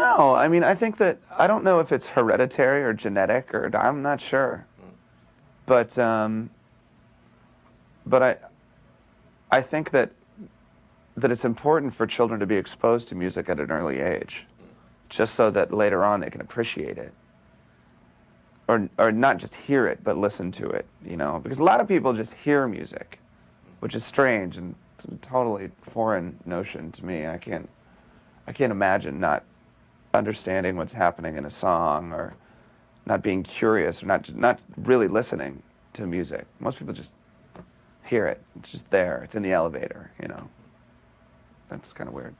know. I mean, I think that I don't know if it's hereditary or genetic, or I'm not sure. But but I think that it's important for children to be exposed to music at an early age, just so that later on they can appreciate it, or not just hear it, but listen to it. You know, because a lot of people just hear music, which is strange and a totally foreign notion to me. I can't imagine not understanding what's happening in a song, or not being curious, or not really listening to music. Most people just hear it. It's just there. It's in the elevator, you know. That's kind of weird.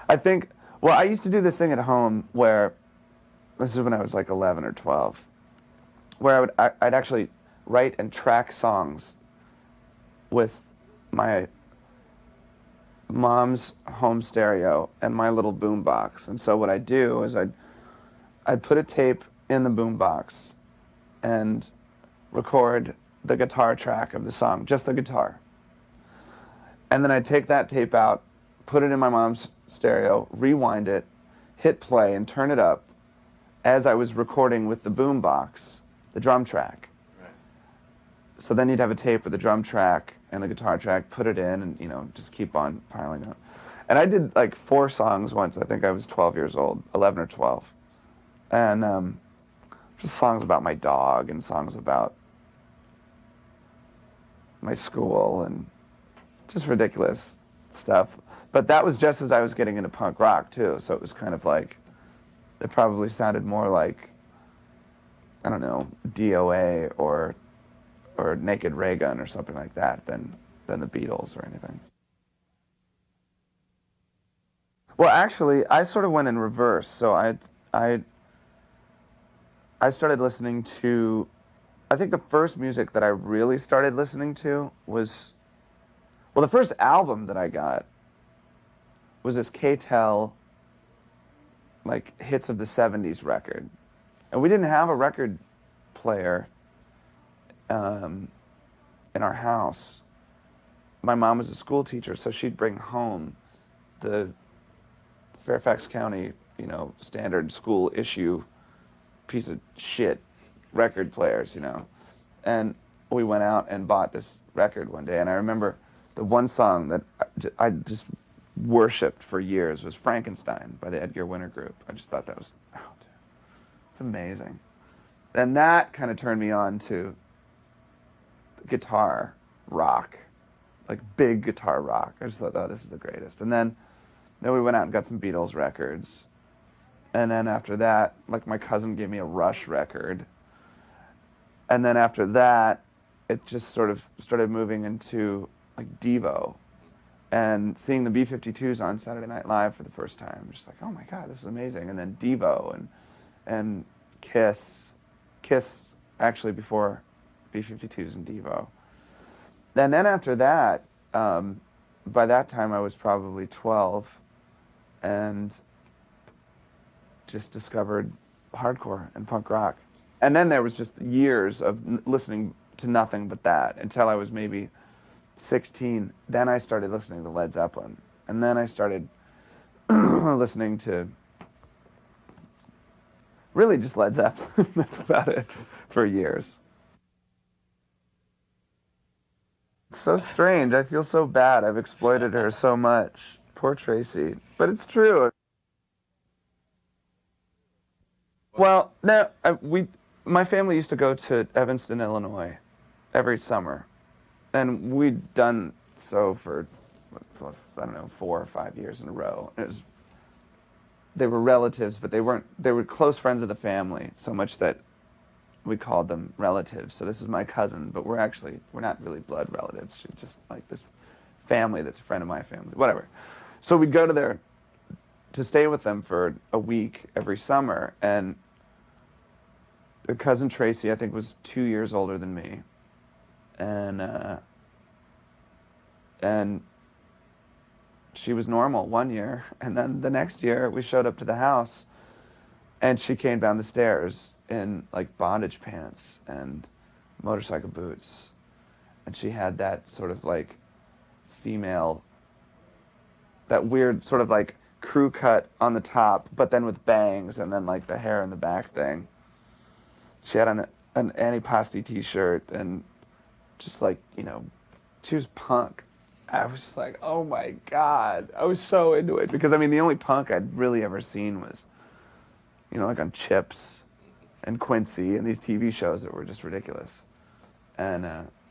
I think, well, I used to do this thing at home where, this is when I was like 11 or 12, where I'd actually write and track songs with my mom's home stereo and my little boom box. And so what I'd do is I'd put a tape in the boom box and record the guitar track of the song, just the guitar. And then I'd take that tape out, put it in my mom's stereo, rewind it, hit play, and turn it up as I was recording with the boom box, the drum track. Right. So then you'd have a tape with the drum track and the guitar track, put it in, and, you know, just keep on piling up. And I did like 4 songs once. I think I was 12 years old, 11 or 12. And just songs about my dog and songs about my school and just ridiculous stuff. But that was just as I was getting into punk rock too, so it was kind of like, it probably sounded more like, I don't know, DOA or Naked Ray Gun or something like that than the Beatles or anything. Well, actually, I sort of went in reverse. So I started listening to, I think the first music that I really started listening to was, well, the first album that I got was this K-Tel, like, hits of the 70s record. And we didn't have a record player in our house. My mom was a school teacher, so she'd bring home the Fairfax County, you know, standard school issue piece of shit record players, you know. And we went out and bought this record one day, and I remember the one song that I just worshipped for years was Frankenstein by the Edgar Winter Group. I just thought that was, oh, dude, it's amazing. And that kind of turned me on to guitar rock, like big guitar rock. I just thought, oh, this is the greatest. And then we went out and got some Beatles records. And then after that, like, my cousin gave me a Rush record. And then after that, it just sort of started moving into like Devo, and seeing the B-52s on Saturday Night Live for the first time. Just like, oh my God, this is amazing. And then Devo and Kiss actually before B-52s and Devo. And then after that, by that time I was probably 12, and just discovered hardcore and punk rock. And then there was just years of listening to nothing but that until I was maybe 16. Then I started listening to Led Zeppelin. And then I started listening to really just Led Zeppelin. That's about it for years. It's so strange. I feel so bad. I've exploited her so much. Poor Tracy. But it's true. Well, no, my family used to go to Evanston, Illinois every summer. And we'd done so for, I don't know, 4 or 5 years in a row. They were relatives, but they were close friends of the family, so much that we called them relatives. So this is my cousin, but we're not really blood relatives. She's just like this family that's a friend of my family, whatever. So we'd go to stay with them for a week every summer, and their cousin Tracy, I think, was 2 years older than me. And she was normal one year, and then the next year we showed up to the house, and she came down the stairs in like bondage pants and motorcycle boots, and she had that sort of like female that weird sort of like crew cut on the top, but then with bangs and then like the hair in the back thing. She had an Antipasti t-shirt and just like, she was punk. I was just like, oh my God. I was so into it because I mean, the only punk I'd really ever seen was, like on Chips and Quincy and these TV shows that were just ridiculous. And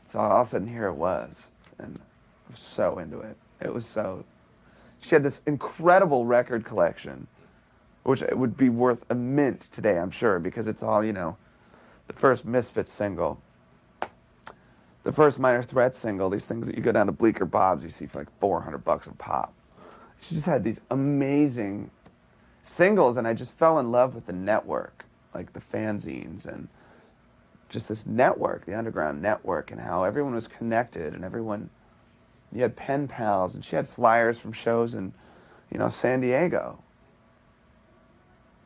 so all of a sudden here it was. And I was so into it. She had this incredible record collection, which it would be worth a mint today, I'm sure, because it's all, the first Misfits single, the first Minor Threat single, these things that you go down to Bleecker Bob's, you see for like $400 a pop. She just had these amazing singles, and I just fell in love with the network, like the fanzines, and just this network, the underground network, and how everyone was connected, and you had pen pals, and she had flyers from shows in, San Diego.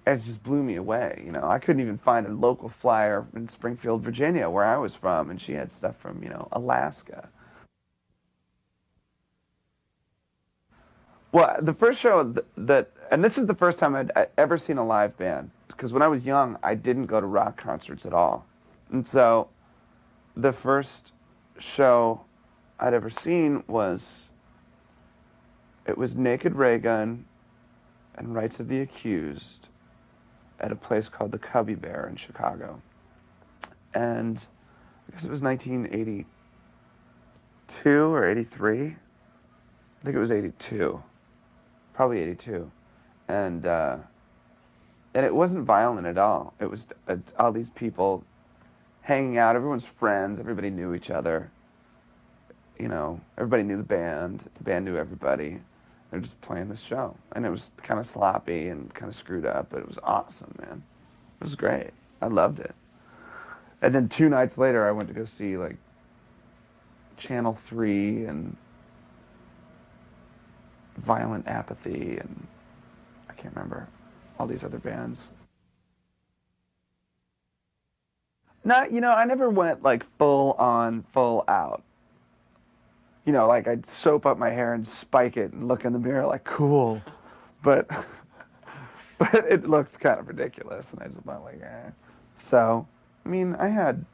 It just blew me away. I couldn't even find a local flyer in Springfield, Virginia, where I was from, and she had stuff from, Alaska. Well, the first show and this is the first time I'd ever seen a live band, because when I was young, I didn't go to rock concerts at all. And so the first show I'd ever seen was Naked Raygun and Rights of the Accused at a place called the Cubby Bear in Chicago. And I guess it was 1982 or 83. I think it was 82. Probably 82. And it wasn't violent at all. It was all these people hanging out. Everyone's friends. Everybody knew each other. Everybody knew the band. The band knew everybody. They're just playing this show. And it was kind of sloppy and kind of screwed up, but it was awesome, man. It was great. I loved it. And then 2 nights later, I went to go see, like, Channel 3 and Violent Apathy, and I can't remember all these other bands. Not, I never went, like, full on, full out. Like I'd soap up my hair and spike it and look in the mirror like, cool. But it looked kind of ridiculous, and I just thought like, eh. So, I mean, I had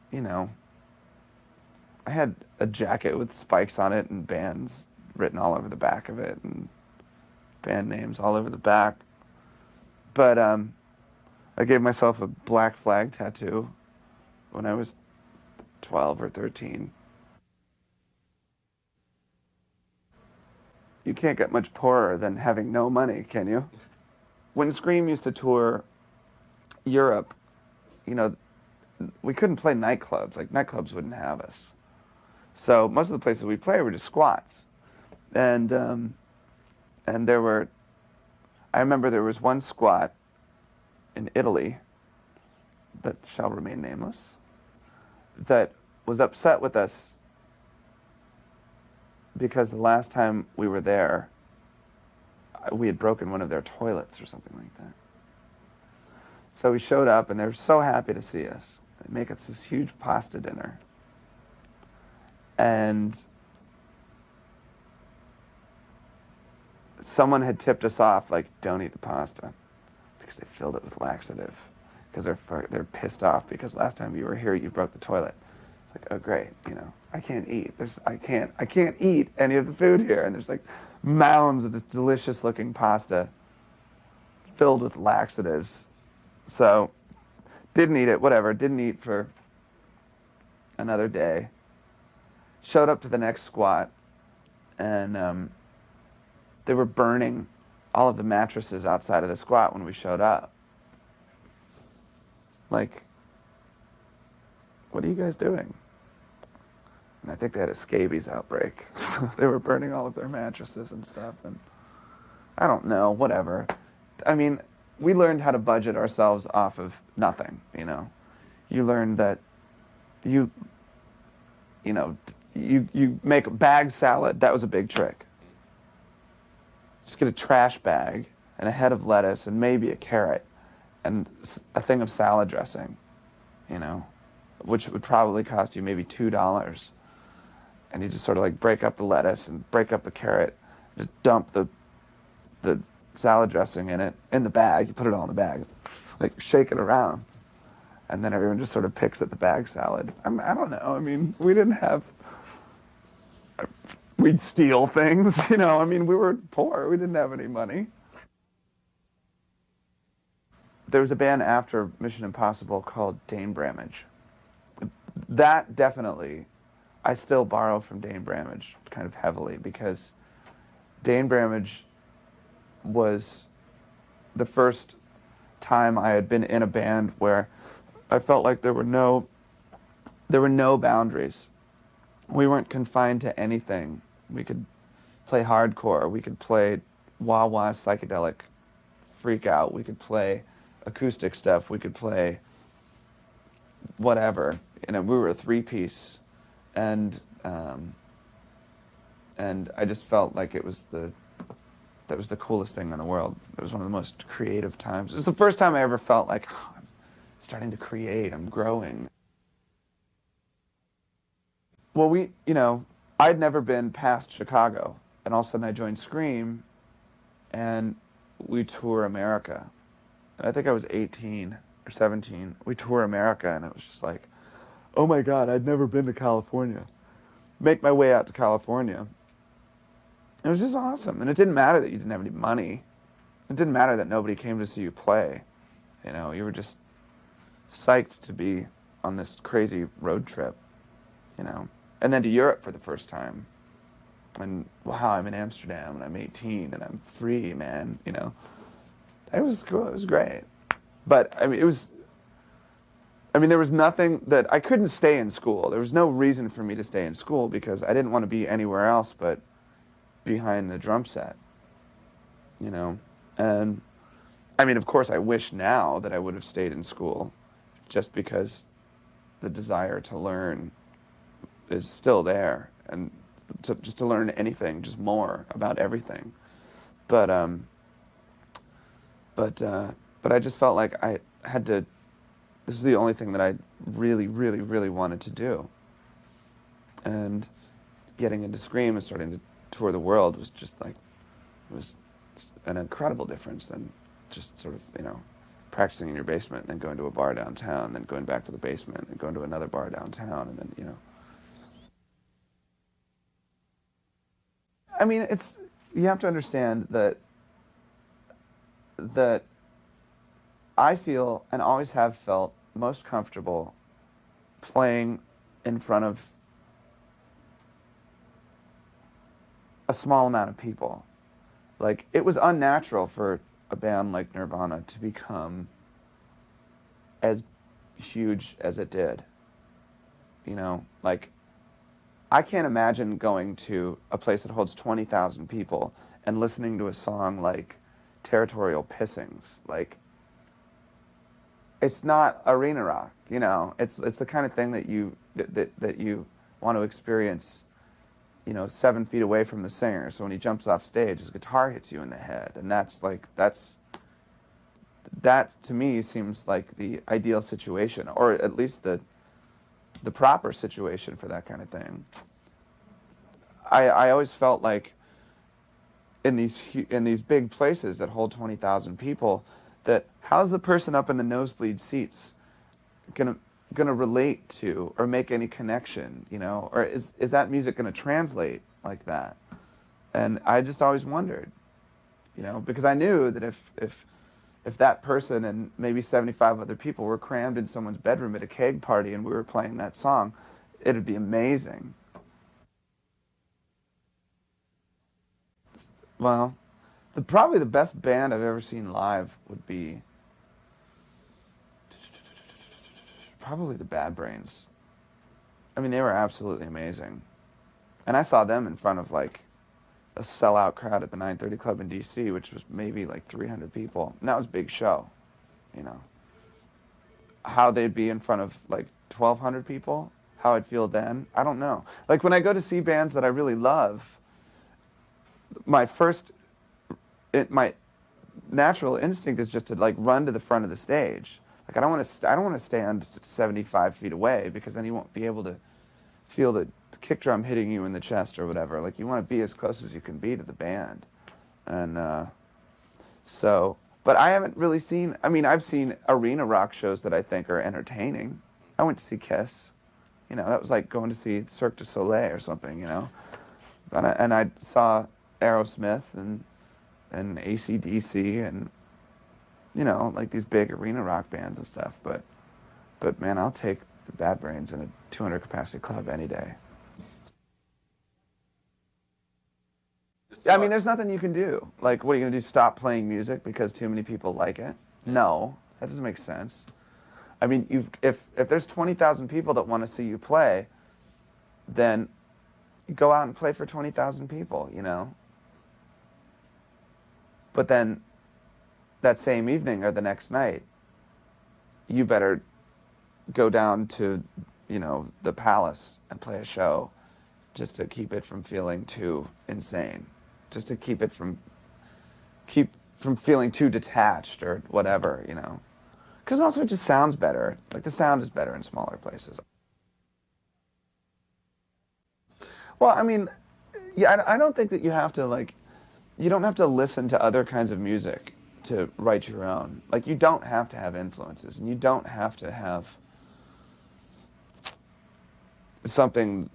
a jacket with spikes on it and bands written all over the back of it and band names all over the back. But I gave myself a Black Flag tattoo when I was 12 or 13. You can't get much poorer than having no money, can you? When Scream used to tour Europe, we couldn't play nightclubs. Like, nightclubs wouldn't have us. So most of the places we played were just squats. And I remember there was one squat in Italy that shall remain nameless that was upset with us because the last time we were there, we had broken one of their toilets or something like that. So we showed up, and they were so happy to see us. They make us this huge pasta dinner. And someone had tipped us off, like, don't eat the pasta, because they filled it with laxative, because they're pissed off because last time you were here, you broke the toilet. It's like, oh great, I can't eat. I can't eat any of the food here. And there's like mounds of this delicious looking pasta filled with laxatives. So didn't eat it, whatever. Didn't eat for another day. Showed up to the next squat, and they were burning all of the mattresses outside of the squat when we showed up. Like, what are you guys doing? And I think they had a scabies outbreak. So they were burning all of their mattresses and stuff. And I don't know, whatever. I mean, we learned how to budget ourselves off of nothing, You learn that you make a bag salad. That was a big trick. Just get a trash bag and a head of lettuce and maybe a carrot and a thing of salad dressing, which would probably cost you maybe $2. And you just sort of like break up the lettuce and break up the carrot, just dump the the salad dressing in it, in the bag. You put it all in the bag, like shake it around, and then everyone just sort of picks at the bag salad. I don't know. I mean, we didn't have. We'd steal things, you know. I mean, we were poor. We didn't have any money. There was a band after Mission Impossible called Dane Bramage. That definitely, I still borrow from Dane Bramage kind of heavily because Dane Bramage was the first time I had been in a band where I felt like there were no boundaries. We weren't confined to anything. We could play hardcore. We could play wah-wah psychedelic freak out. We could play acoustic stuff. We could play whatever. You know, we were a three-piece, and I just felt like that was the coolest thing in the world. It was one of the most creative times. It was the first time I ever felt like, oh, I'm starting to create. I'm growing. Well, I'd never been past Chicago, and all of a sudden I joined Scream, and we tour America. And I think I was 18 or 17. We tour America, and it was just like, oh my God, I'd never been to California. Make my way out to California. It was just awesome. And it didn't matter that you didn't have any money. It didn't matter that nobody came to see you play. You know, you were just psyched to be on this crazy road trip, you know. And then to Europe for the first time. And wow, I'm in Amsterdam and I'm 18 and I'm free, man, you know. It was cool. It was great. But I mean, there was nothing that I couldn't stay in school. There was no reason for me to stay in school because I didn't want to be anywhere else but behind the drum set, you know. And I mean, of course, I wish now that I would have stayed in school just because the desire to learn is still there, and just to learn anything, just more about everything. But I just felt like I had to. This is the only thing that I really, really, really wanted to do. And getting into Scream and starting to tour the world was just like, it was an incredible difference than just sort of, you know, practicing in your basement and then going to a bar downtown, then going back to the basement and going to another bar downtown, and then, you know. I mean, you have to understand that I feel and always have felt most comfortable playing in front of a small amount of people. Like, it was unnatural for a band like Nirvana to become as huge as it did. You know, like, I can't imagine going to a place that holds 20,000 people and listening to a song like Territorial Pissings. Like, it's not arena rock, you know. It's the kind of thing that you want to experience, you know, 7 feet away from the singer. So when he jumps off stage, his guitar hits you in the head, and that to me seems like the ideal situation, or at least the proper situation for that kind of thing. I always felt like in these big places that hold 20,000 people, that how's the person up in the nosebleed seats gonna relate to or make any connection, you know, or is that music gonna translate like that? And I just always wondered, you know, because I knew that if that person and maybe 75 other people were crammed in someone's bedroom at a keg party and we were playing that song, it'd be amazing. Well, probably the best band I've ever seen live would be probably the Bad Brains. I mean, they were absolutely amazing. And I saw them in front of like a sellout crowd at the 930 Club in D.C., which was maybe like 300 people. And that was a big show, you know. How they'd be in front of like 1,200 people, how I'd feel then, I don't know. Like when I go to see bands that I really love, my natural instinct is just to like run to the front of the stage. Like I don't want to stand 75 feet away because then you won't be able to feel the kick drum hitting you in the chest or whatever. Like you want to be as close as you can be to the band, and So, but I haven't really seen. I mean, I've seen arena rock shows that I think are entertaining. I went to see Kiss. You know, that was like going to see Cirque du Soleil or something. You know, and I saw Aerosmith and AC/DC and you know like these big arena rock bands and stuff. But man, I'll take the Bad Brains in a 200 capacity club any day. I mean, there's nothing you can do. Like, what are you gonna do? Stop playing music because too many people like it? No, that doesn't make sense. I mean, if there's 20,000 people that want to see you play, then you go out and play for 20,000 people, you know. But then that same evening or the next night, you better go down to, you know, the Palace and play a show just to keep it from feeling too insane, just to keep from feeling too detached or whatever, you know. Because also it just sounds better. Like the sound is better in smaller places. Well, I mean, yeah, I don't think that you have to like, you don't have to listen to other kinds of music to write your own. Like you don't have to have influences, and you don't have to have something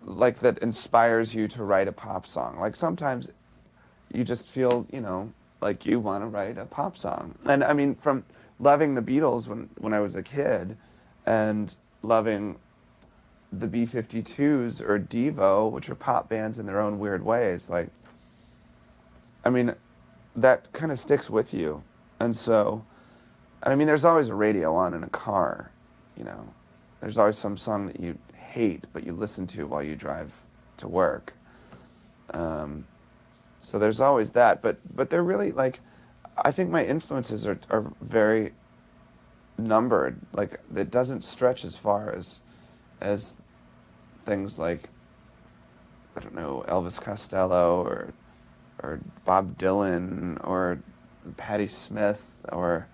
like that inspires you to write a pop song. Like sometimes you just feel, you know, like you want to write a pop song. And I mean, from loving the Beatles when I was a kid, and loving the B-52s or Devo, which are pop bands in their own weird ways, like, I mean, that kind of sticks with you. And so, and I mean, there's always a radio on in a car, you know. There's always some song that you hate, but you listen to while you drive to work. So there's always that, but they're really like, I think my influences are very numbered. Like it doesn't stretch as far as things like, I don't know, Elvis Costello or Bob Dylan or Patti Smith or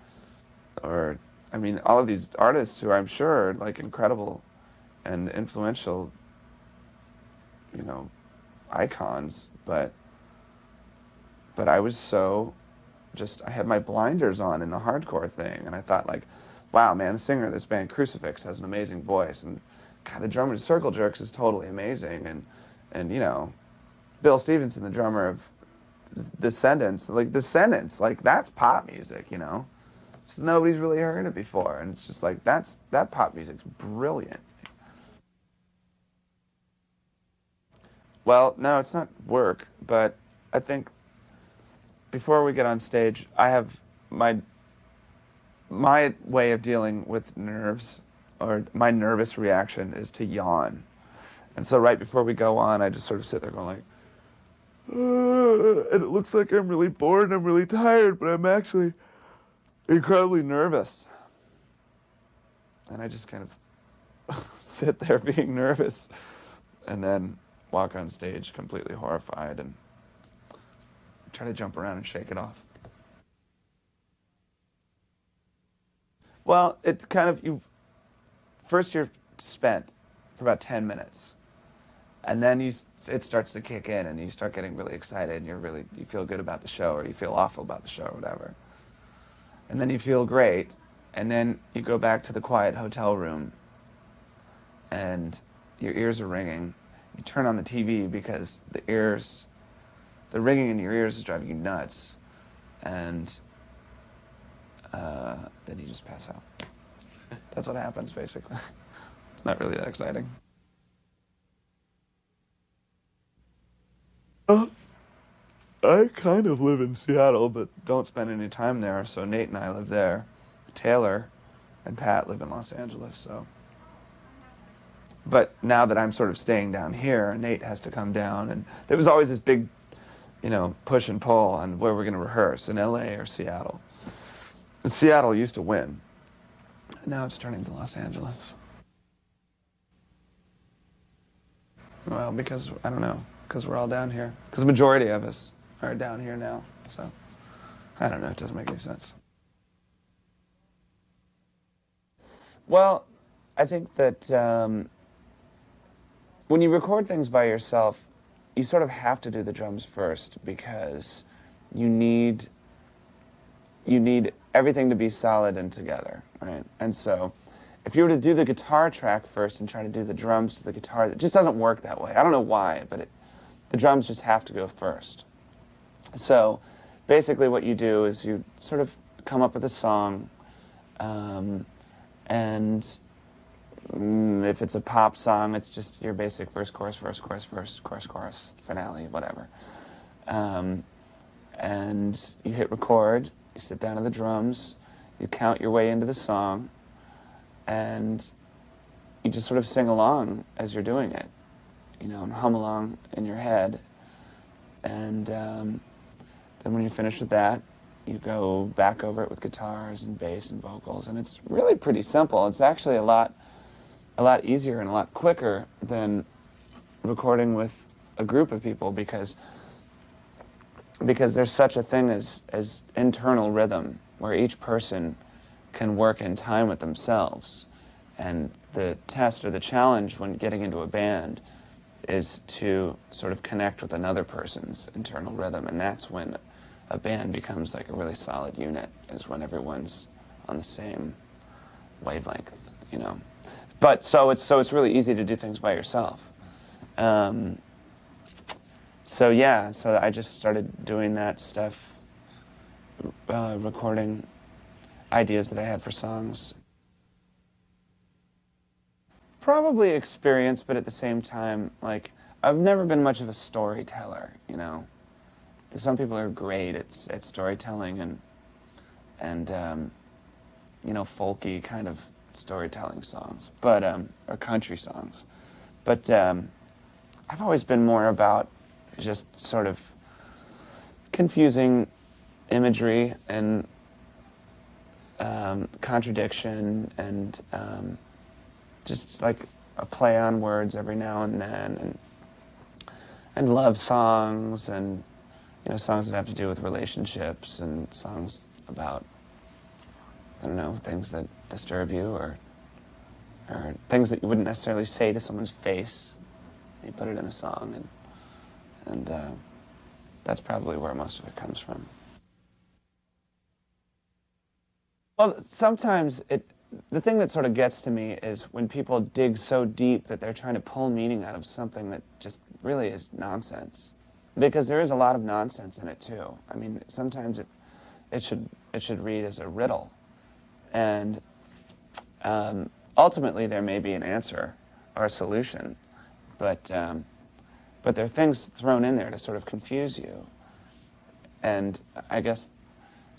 I mean all of these artists who I'm sure are like incredible and influential, you know, icons, but I was so just, I had my blinders on in the hardcore thing, and I thought like, wow, man, the singer of this band Crucifix has an amazing voice, and God, the drummer of Circle Jerks is totally amazing, and you know, Bill Stevenson, the drummer of Descendants, like that's pop music, you know, just nobody's really heard it before, and it's just like that pop music's brilliant. Well, no, it's not work, but I think before we get on stage, I have my my way of dealing with nerves or my nervous reaction is to yawn. And so right before we go on, I just sort of sit there going like, and it looks like I'm really bored and I'm really tired, but I'm actually incredibly nervous. And I just kind of sit there being nervous and then walk on stage completely horrified and try to jump around and shake it off. Well, it kind of, you first you're spent for about 10 minutes. And then it starts to kick in and you start getting really excited and you feel good about the show or you feel awful about the show or whatever. And then you feel great. And then you go back to the quiet hotel room and your ears are ringing. You turn on the TV because the ringing in your ears is driving you nuts. And then you just pass out. That's what happens, basically. It's not really that exciting. Uh, I kind of live in Seattle, but don't spend any time there. So Nate and I live there. Taylor and Pat live in Los Angeles. So, but now that I'm sort of staying down here, Nate has to come down, and there was always this big, you know, push and pull on where we're going to rehearse in L.A. or Seattle. And Seattle used to win. Now it's turning to Los Angeles. Well, because I don't know, because we're all down here. Because the majority of us are down here now. So I don't know. It doesn't make any sense. Well, I think that when you record things by yourself, you sort of have to do the drums first because you need you need everything to be solid and together, right? And so if you were to do the guitar track first and try to do the drums to the guitar, it just doesn't work that way. I don't know why, but the drums just have to go first. So basically what you do is you sort of come up with a song, and if it's a pop song, it's just your basic verse, chorus, chorus, finale, whatever. And you hit record, you sit down to the drums, you count your way into the song, and you just sort of sing along as you're doing it, and hum along in your head. And then when you're finished with that, you go back over it with guitars and bass and vocals, and it's really pretty simple. It's actually a lot easier and a lot quicker than recording with a group of people because there's such a thing as internal rhythm where each person can work in time with themselves. And the test or the challenge when getting into a band is to sort of connect with another person's internal rhythm, and that's when a band becomes like a really solid unit, is when everyone's on the same wavelength, But so it's really easy to do things by yourself. So I just started doing that stuff, recording ideas that I had for songs. Probably experience, but at the same time, like, I've never been much of a storyteller, Some people are great at storytelling and folky kind of storytelling songs, but or country songs. But I've always been more about just sort of confusing imagery and contradiction and just like a play on words every now and then, and love songs and songs that have to do with relationships and songs about, I don't know, things that disturb you or things that you wouldn't necessarily say to someone's face. You put it in a song, and that's probably where most of it comes from. Well, sometimes the thing that sort of gets to me is when people dig so deep that they're trying to pull meaning out of something that just really is nonsense. Because there is a lot of nonsense in it too. I mean, sometimes it should read as a riddle, and ultimately there may be an answer or a solution, but there are things thrown in there to sort of confuse you, and I guess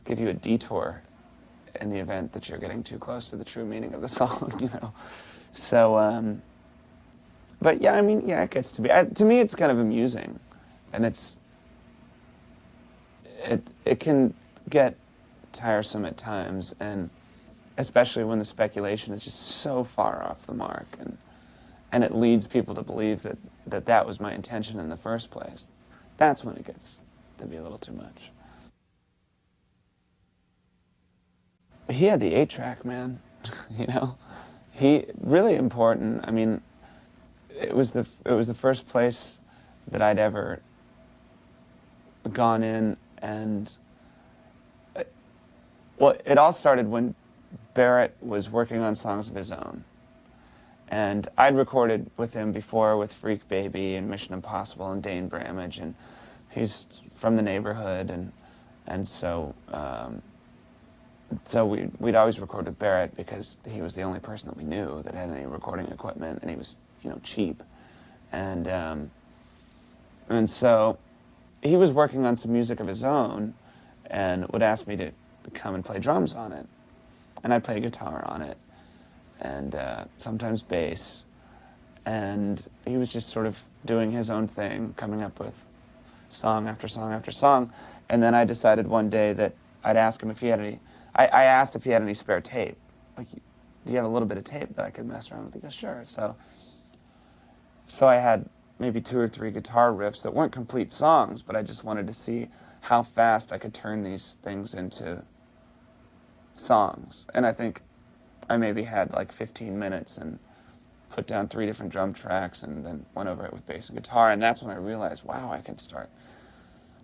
give you a detour in the event that you're getting too close to the true meaning of the song, So, but yeah, I mean, yeah, it gets to be. To me, it's kind of amusing, and it can get tiresome at times, and especially when the speculation is just so far off the mark, and it leads people to believe that was my intention in the first place. That's when it gets to be a little too much. He had the 8-track, man. He really important. I mean, it was the first place that I'd ever gone in, and it all started when Barrett was working on songs of his own, and I'd recorded with him before with Freak Baby and Mission Impossible and Dane Bramage, and he's from the neighborhood, and so. So we'd always record with Barrett because he was the only person that we knew that had any recording equipment, and he was, cheap. And so he was working on some music of his own and would ask me to come and play drums on it. And I'd play guitar on it, and sometimes bass. And he was just sort of doing his own thing, coming up with song after song after song. And then I decided one day that I'd ask him if he had any... I asked if he had any spare tape. Like, do you have a little bit of tape that I could mess around with? He goes, sure. So I had maybe 2 or 3 guitar riffs that weren't complete songs, but I just wanted to see how fast I could turn these things into songs. And I think I maybe had like 15 minutes and put down 3 different drum tracks and then went over it with bass and guitar. And that's when I realized, wow, I can start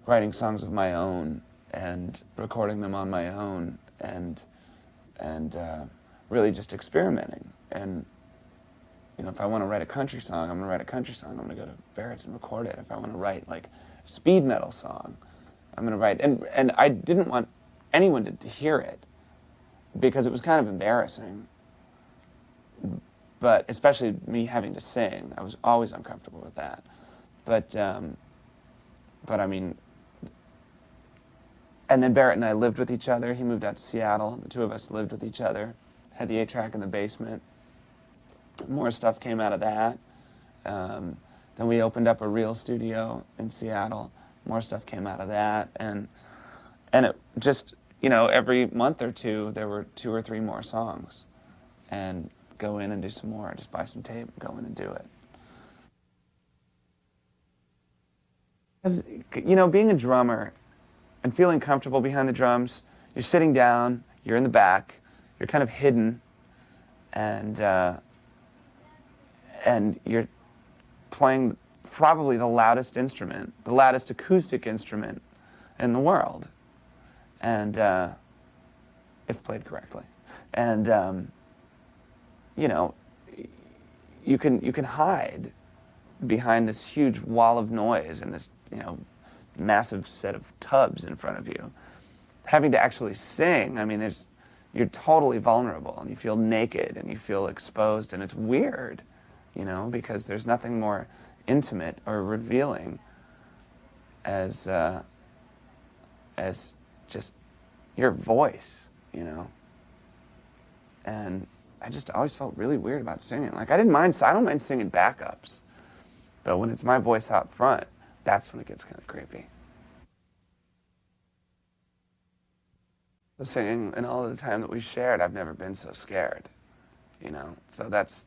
writing songs of my own and recording them on my own, and really just experimenting. And if I want to write a country song, I'm going to write a country song. I'm going to go to Barrett's and record it. If I want to write like a speed metal song, I'm going to write. And I didn't want anyone to hear it because it was kind of embarrassing. But especially me having to sing, I was always uncomfortable with that. But I mean, and then Barrett and I lived with each other. He moved out to Seattle. The two of us lived with each other. Had the 8-track in the basement. More stuff came out of that. Then we opened up a real studio in Seattle. More stuff came out of that. And it just, every month or two, there were 2 or 3 more songs. And go in and do some more. Just buy some tape, go in and do it. Because, being a drummer and feeling comfortable behind the drums, you're sitting down, you're in the back, you're kind of hidden, and you're playing probably the loudest instrument, the loudest acoustic instrument in the world, and if played correctly. And you can hide behind this huge wall of noise and this massive set of tubs in front of you. Having to actually sing, I mean, you're totally vulnerable, and you feel naked, and you feel exposed, and it's weird, because there's nothing more intimate or revealing as just your voice, And I just always felt really weird about singing. Like, I don't mind singing backups, but when it's my voice out front, that's when it gets kind of creepy. The singing and all of the time that we shared, I've never been so scared, So that's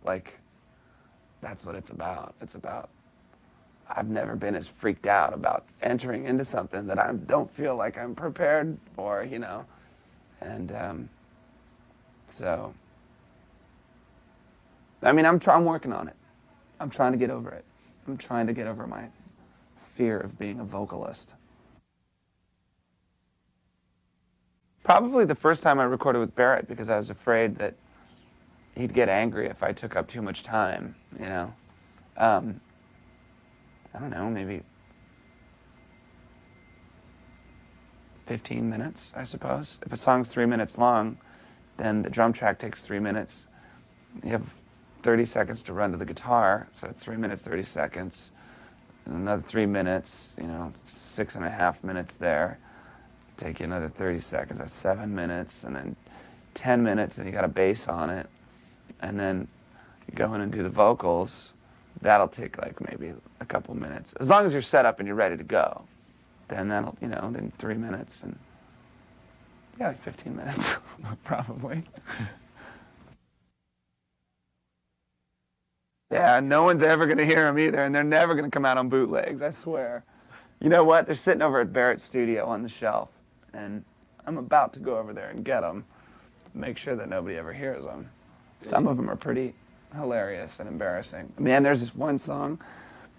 what it's about. It's about, I've never been as freaked out about entering into something that I don't feel like I'm prepared for, And so, I mean, I'm working on it. I'm trying to get over it. I'm trying to get over my fear of being a vocalist. Probably the first time I recorded with Barrett, because I was afraid that he'd get angry if I took up too much time, I don't know, maybe 15 minutes, I suppose. If a song's 3 minutes long, then the drum track takes 3 minutes. You have 30 seconds to run to the guitar, so it's 3 minutes, 30 seconds. And another 3 minutes, 6.5 minutes there. Take you another 30 seconds, that's 7 minutes, and then 10 minutes, and you got a bass on it. And then you go in and do the vocals. That'll take like maybe a couple minutes. As long as you're set up and you're ready to go, then that'll, then 3 minutes, and like 15 minutes, probably. Yeah, no one's ever going to hear them either, and they're never going to come out on bootlegs, I swear. You know what? They're sitting over at Barrett's studio on the shelf, and I'm about to go over there and get them, make sure that nobody ever hears them. Some of them are pretty hilarious and embarrassing. Man, there's this one song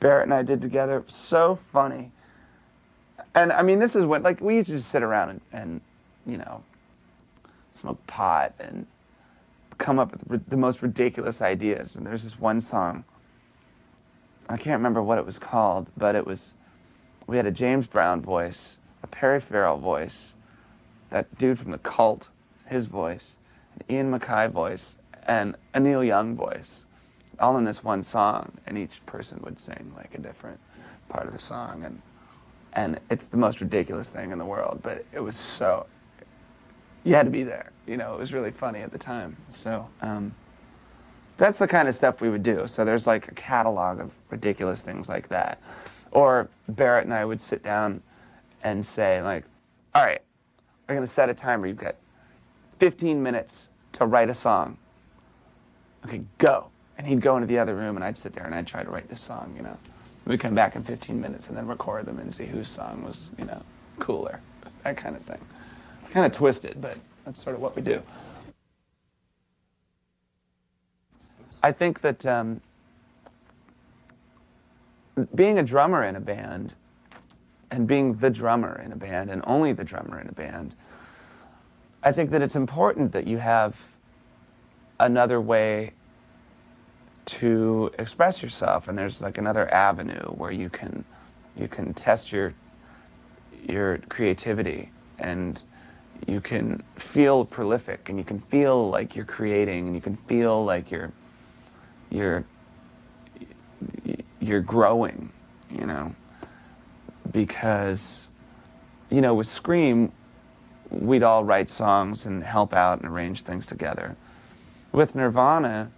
Barrett and I did together, so funny. And I mean, this is when, like, we used to just sit around and smoke pot and come up with the most ridiculous ideas. And there's this one song, I can't remember what it was called, but we had a James Brown voice, a Perry Farrell voice, that dude from The Cult, his voice, an Ian MacKaye voice, and a Neil Young voice, all in this one song, and each person would sing like a different part of the song, and it's the most ridiculous thing in the world, but it was so, you had to be there, it was really funny at the time. So that's the kind of stuff we would do. So there's like a catalog of ridiculous things like that. Or Barrett and I would sit down and say, like, all right, we're going to set a timer. You've got 15 minutes to write a song. Okay, go. And he'd go into the other room, and I'd sit there, and I'd try to write this song, We'd come back in 15 minutes and then record them and see whose song was, cooler, that kind of thing. It's kind of twisted, but that's sort of what we do. I think that being a drummer in a band and being the drummer in a band and only the drummer in a band, I think that it's important that you have another way to express yourself, and there's like another avenue where you can test your creativity, and you can feel prolific, and you can feel like you're creating, and you can feel like you're growing, you know, because, you know, with Scream, we'd all write songs and help out and arrange things together. With Nirvana,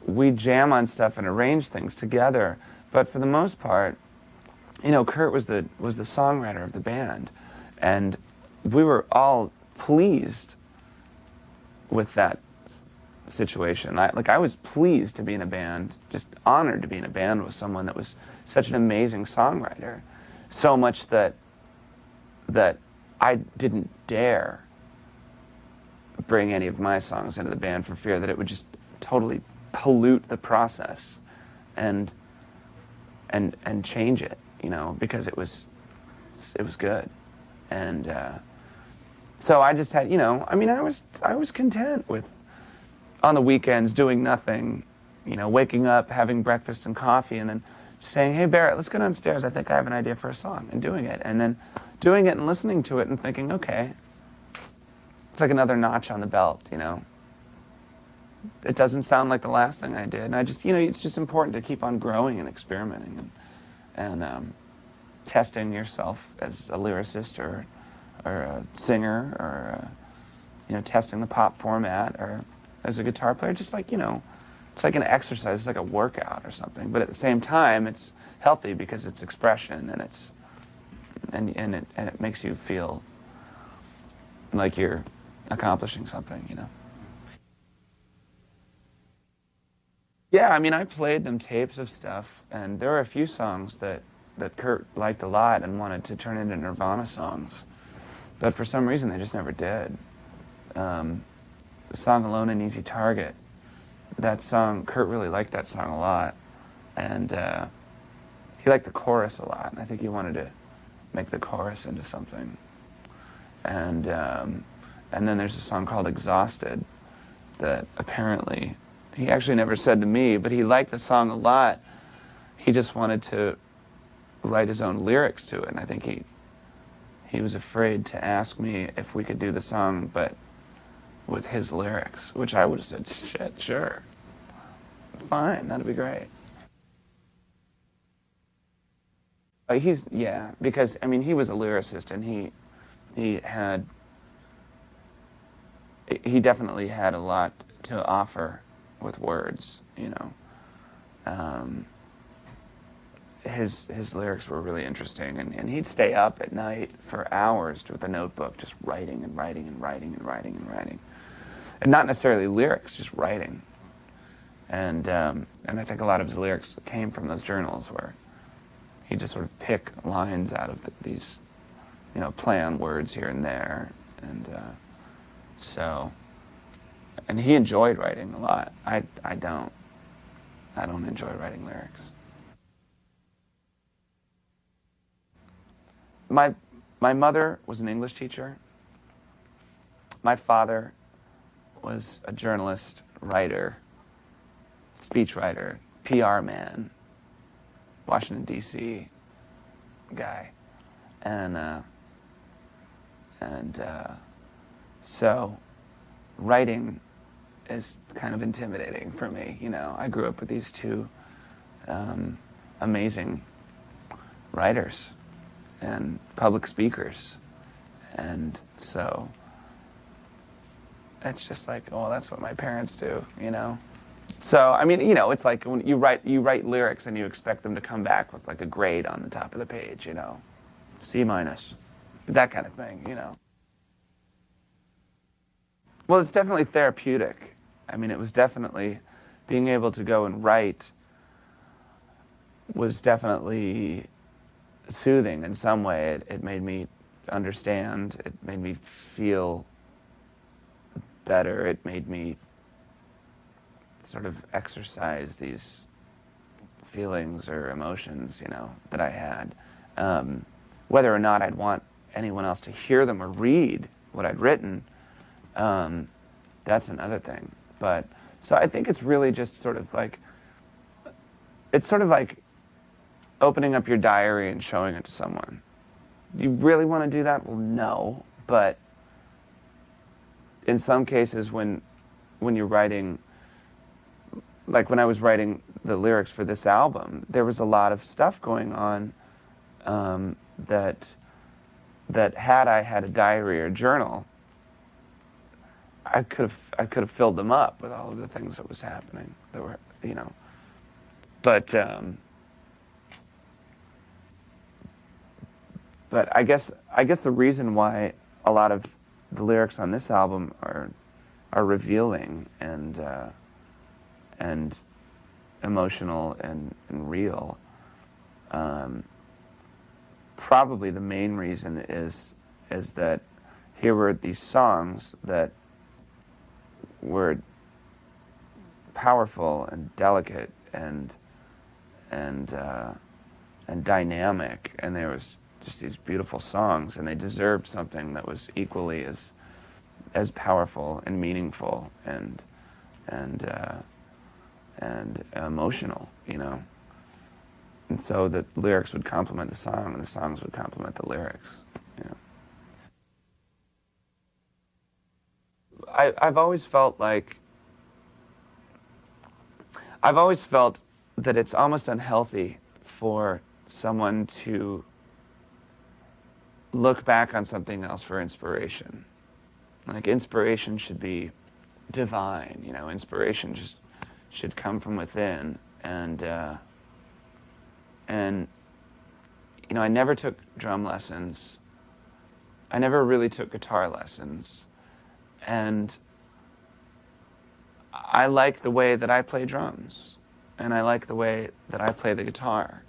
we jam on stuff and arrange things together, but for the most part, you know, Kurt was the songwriter of the band, and we were all pleased with that situation. I was pleased to be in a band, just honored to be in a band with someone that was such an amazing songwriter, so much that I didn't dare bring any of my songs into the band for fear that it would just totally pollute the process and change it, you know, because it was good. And so I just had, you know, I mean, I was content with, on the weekends, doing nothing, you know, waking up, having breakfast and coffee, and then saying, hey, Barrett, let's go downstairs. I think I have an idea for a song, and doing it. And then doing it and listening to it and thinking, okay, it's like another notch on the belt, you know. It doesn't sound like the last thing I did. And I just, you know, it's just important to keep on growing and experimenting and testing yourself as a lyricist or a singer or, you know, testing the pop format or as a guitar player. Just like, you know, it's like an exercise, it's like a workout or something. But at the same time, it's healthy because it's expression and it's, and it makes you feel like you're accomplishing something, you know. Yeah, I mean, I played them tapes of stuff, and there were a few songs that Kurt liked a lot and wanted to turn into Nirvana songs. But for some reason, they just never did. The song Alone in Easy Target, that song, Kurt really liked that song a lot. And he liked the chorus a lot, and I think he wanted to make the chorus into something. And then there's a song called Exhausted that apparently, he actually never said to me, but he liked the song a lot. He just wanted to write his own lyrics to it, and I think he was afraid to ask me if we could do the song, but with his lyrics, which I would have said, shit, sure. Fine, that'd be great. Yeah, because, I mean, he was a lyricist, and he definitely had a lot to offer with words, you know. His lyrics were really interesting, and he'd stay up at night for hours with a notebook, just writing and writing and writing and writing and writing. And not necessarily lyrics, just writing. And I think a lot of his lyrics came from those journals where he'd just sort of pick lines out of these, you know, play on words here and there. And and he enjoyed writing a lot. I don't enjoy writing lyrics. My mother was an English teacher. My father was a journalist, writer, speechwriter, PR man, Washington, D.C. guy. And so writing is kind of intimidating for me, you know. I grew up with these two amazing writers and public speakers, and so it's just like, oh, that's what my parents do, you know. So I mean, you know, it's like when you write lyrics and you expect them to come back with like a grade on the top of the page, you know, C-, that kind of thing, you know. Well, it's definitely therapeutic. I mean, it was definitely, being able to go and write was definitely soothing in some way. It made me understand. It made me feel better. It made me sort of exercise these feelings or emotions, you know, that I had. whether or not I'd want anyone else to hear them or read what I'd written, that's another thing. But so I think it's really just sort of like, it's sort of like opening up your diary and showing it to someone. Do you really want to do that? Well, no. But in some cases, when you're writing, like when I was writing the lyrics for this album, there was a lot of stuff going on that had I had a diary or a journal, I could have filled them up with all of the things that was happening. That were, you know, but I guess the reason why a lot of the lyrics on this album are revealing and emotional and real. Probably the main reason is that here were these songs that were powerful and delicate and dynamic, and there was just these beautiful songs, and they deserved something that was equally as powerful and meaningful and emotional, you know. And so the lyrics would complement the song, and the songs would complement the lyrics, you know. I've always felt that it's almost unhealthy for someone to look back on something else for inspiration. Like, inspiration should be divine, you know. Inspiration just should come from within, and you know, I never took drum lessons. I never really took guitar lessons, and I like the way that I play drums, and I like the way that I play the guitar,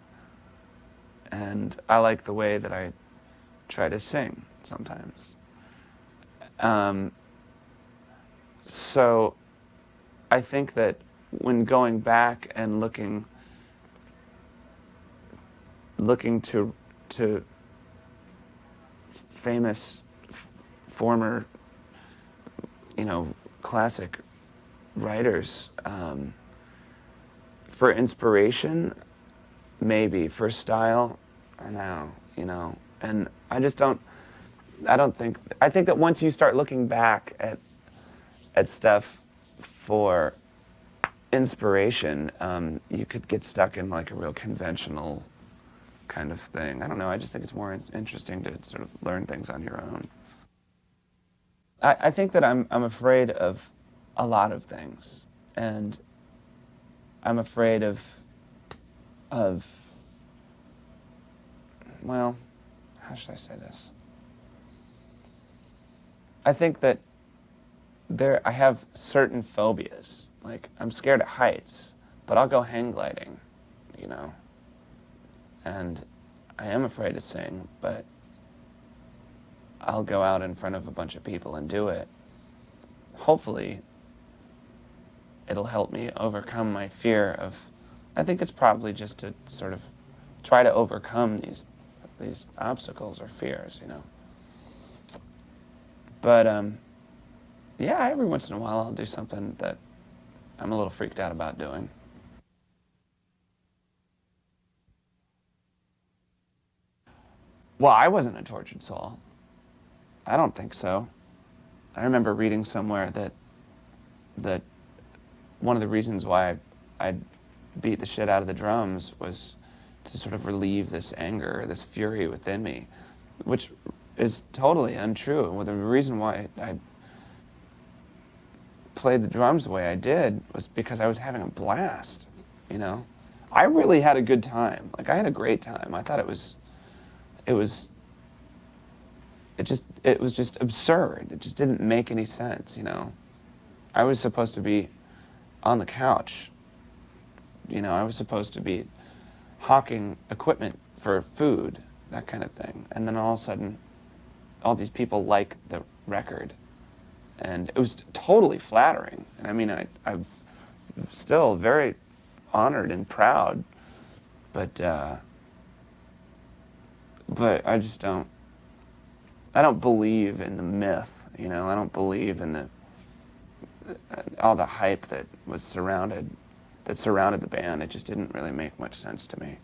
and I like the way that I try to sing sometimes. So I think that when going back and looking to famous former, you know, classic writers for inspiration, maybe. For style, I don't know, you know. And I think that once you start looking back at stuff for inspiration, you could get stuck in like a real conventional kind of thing. I don't know, I just think it's more interesting to sort of learn things on your own. I think that I'm afraid of a lot of things, and I'm afraid of well, how should I say this? I think that I have certain phobias. Like, I'm scared of heights, but I'll go hang gliding, you know. And I am afraid to sing, but I'll go out in front of a bunch of people and do it. Hopefully, it'll help me overcome my fear of, I think it's probably just to sort of try to overcome these obstacles or fears, you know. But, yeah, every once in a while I'll do something that I'm a little freaked out about doing. Well, I wasn't a tortured soul. I don't think so. I remember reading somewhere that one of the reasons why I beat the shit out of the drums was to sort of relieve this anger, this fury within me, which is totally untrue. And the reason why I played the drums the way I did was because I was having a blast, you know. I really had a good time. Like, I had a great time. I thought it was just absurd. It just didn't make any sense, you know. I was supposed to be on the couch, you know. I was supposed to be hawking equipment for food, that kind of thing. And then all of a sudden, all these people like the record. And it was totally flattering. And I mean, I'm still very honored and proud, but but I don't believe in the myth, you know. I don't believe in the all the hype that surrounded the band. It just didn't really make much sense to me.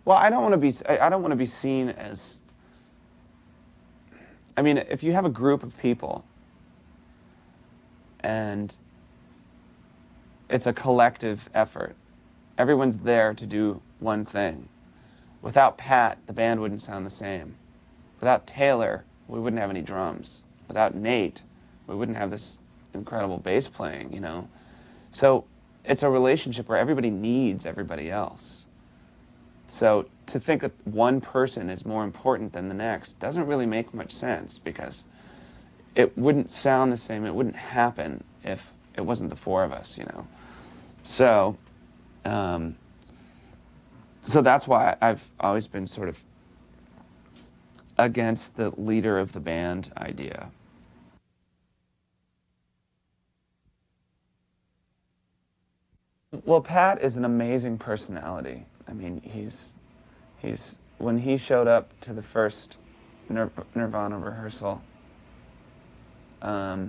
Well, I don't want to be seen as, I mean, if you have a group of people and it's a collective effort, everyone's there to do one thing. Without Pat, the band wouldn't sound the same. Without Taylor, we wouldn't have any drums. Without Nate, we wouldn't have this incredible bass playing, you know. So it's a relationship where everybody needs everybody else. So to think that one person is more important than the next doesn't really make much sense, because it wouldn't sound the same, it wouldn't happen if it wasn't the four of us, you know. So, so that's why I've always been sort of against the leader of the band idea. Well, Pat is an amazing personality. I mean, he's when he showed up to the first Nirvana rehearsal, I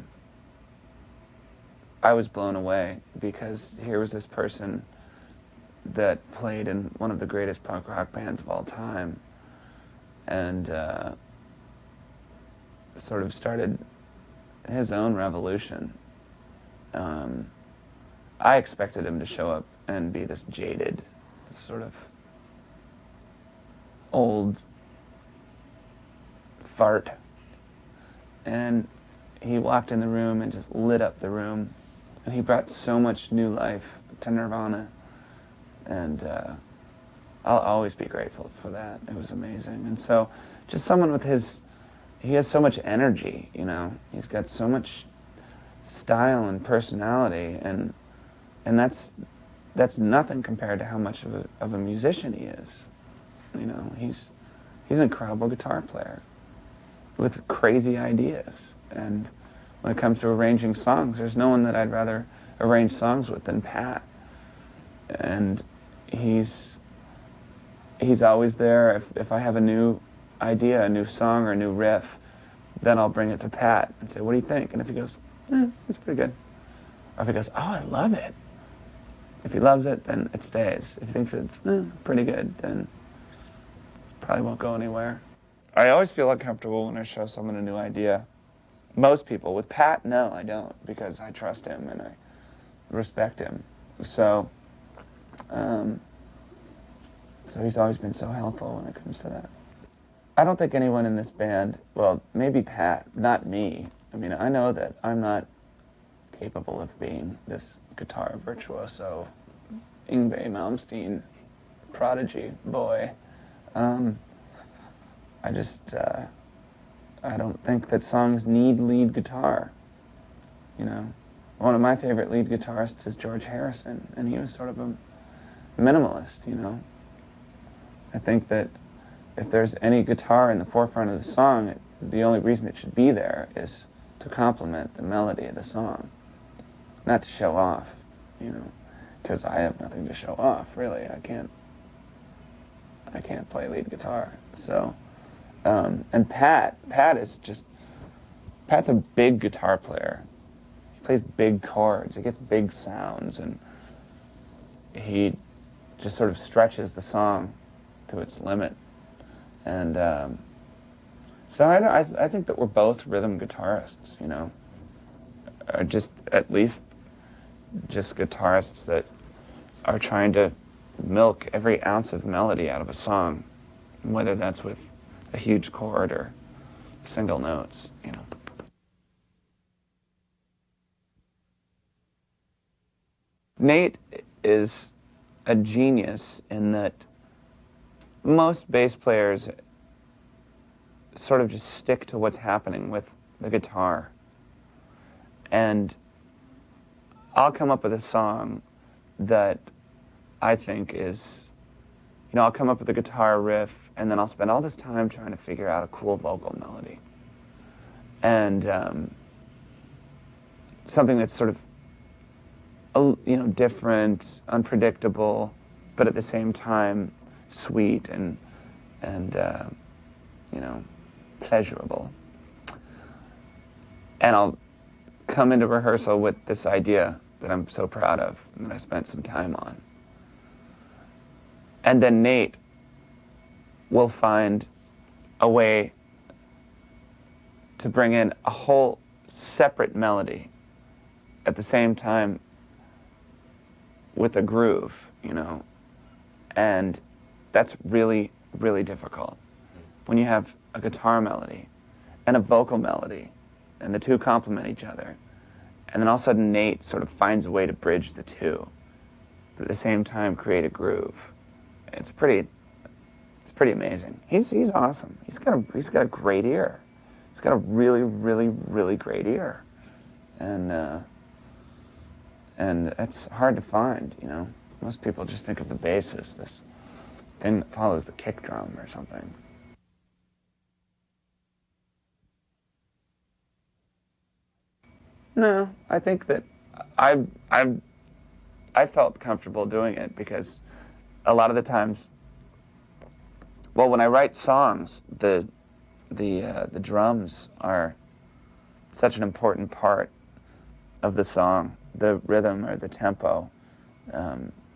was blown away, because here was this person that played in one of the greatest punk rock bands of all time, and sort of started his own revolution. I expected him to show up and be this jaded, sort of old fart, and he walked in the room and just lit up the room, and he brought so much new life to Nirvana, and I'll always be grateful for that. It was amazing. And so just someone with he has so much energy, you know. He's got so much style and personality, and that's nothing compared to how much of a musician he is. You know, he's an incredible guitar player with crazy ideas. And when it comes to arranging songs, there's no one that I'd rather arrange songs with than Pat. And he's always there. If I have a new idea, a new song or a new riff, then I'll bring it to Pat and say, what do you think? And if he goes, it's pretty good. Or if he goes, oh, I love it. If he loves it, then it stays. If he thinks it's pretty good, then it probably won't go anywhere. I always feel uncomfortable when I show someone a new idea. Most people. With Pat, no, I don't, because I trust him and I respect him. So, so he's always been so helpful when it comes to that. I don't think anyone in this band, well, maybe Pat, not me. I mean, I know that I'm not capable of being this guitar virtuoso, Yngwie Malmsteen prodigy boy. I just, I don't think that songs need lead guitar, you know. One of my favorite lead guitarists is George Harrison, and he was sort of a minimalist, you know. I think that if there's any guitar in the forefront of the song, the only reason it should be there is to complement the melody of the song, not to show off, you know, because I have nothing to show off, really. I can't play lead guitar. So, and Pat's a big guitar player. He plays big chords, he gets big sounds, and he just sort of stretches the song to its limit. And so I think that we're both rhythm guitarists, you know, or just at least just guitarists that are trying to milk every ounce of melody out of a song, whether that's with a huge chord or single notes, you know. Nate is a genius in that most bass players sort of just stick to what's happening with the guitar. And I'll come up with a song that I think is, you know, I'll come up with a guitar riff, and then I'll spend all this time trying to figure out a cool vocal melody. And something that's sort of different, unpredictable, but at the same time sweet and pleasurable. And I'll come into rehearsal with this idea that I'm so proud of and that I spent some time on. And then Nate will find a way to bring in a whole separate melody at the same time with a groove, and that's really, really difficult. When you have a guitar melody and a vocal melody, and the two complement each other, and then all of a sudden Nate sort of finds a way to bridge the two, but at the same time create a groove. It's pretty amazing. He's awesome. He's got a great ear. He's got a really, really, really great ear, and it's hard to find. Most people just think of the bass as this thing that follows the kick drum or something. No, I think that I felt comfortable doing it because a lot of the times, well, when I write songs, the drums are such an important part of the song, the rhythm or the tempo.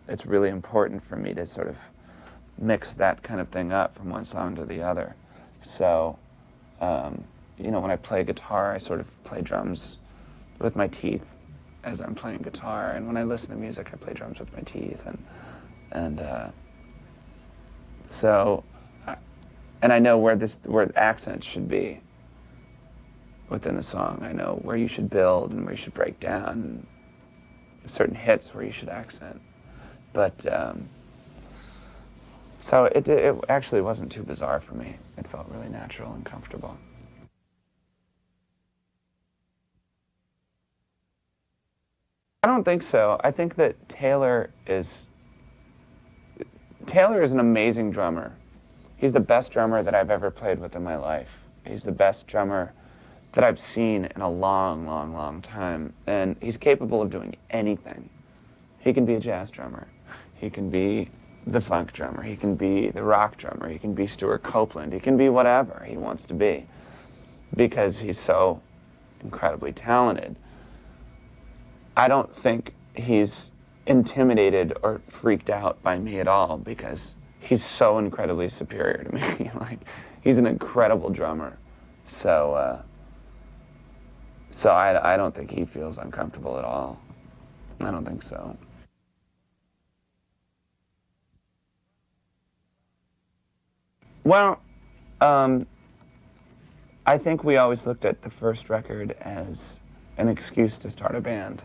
It's really important for me to sort of mix that kind of thing up from one song to the other. So, when I play guitar, I sort of play drums with my teeth as I'm playing guitar, and when I listen to music, I play drums with my teeth, and I know where accents should be within the song. I know where you should build and where you should break down, and certain hits where you should accent. But so it actually wasn't too bizarre for me. It felt really natural and comfortable. I don't think so. I think that Taylor is an amazing drummer. He's the best drummer that I've ever played with in my life. He's the best drummer that I've seen in a long, long, long time. And he's capable of doing anything. He can be a jazz drummer. He can be the funk drummer. He can be the rock drummer. He can be Stuart Copeland. He can be whatever he wants to be because he's so incredibly talented. I don't think he's intimidated or freaked out by me at all because he's so incredibly superior to me. He's an incredible drummer. So I don't think he feels uncomfortable at all. I don't think so. Well, I think we always looked at the first record as an excuse to start a band,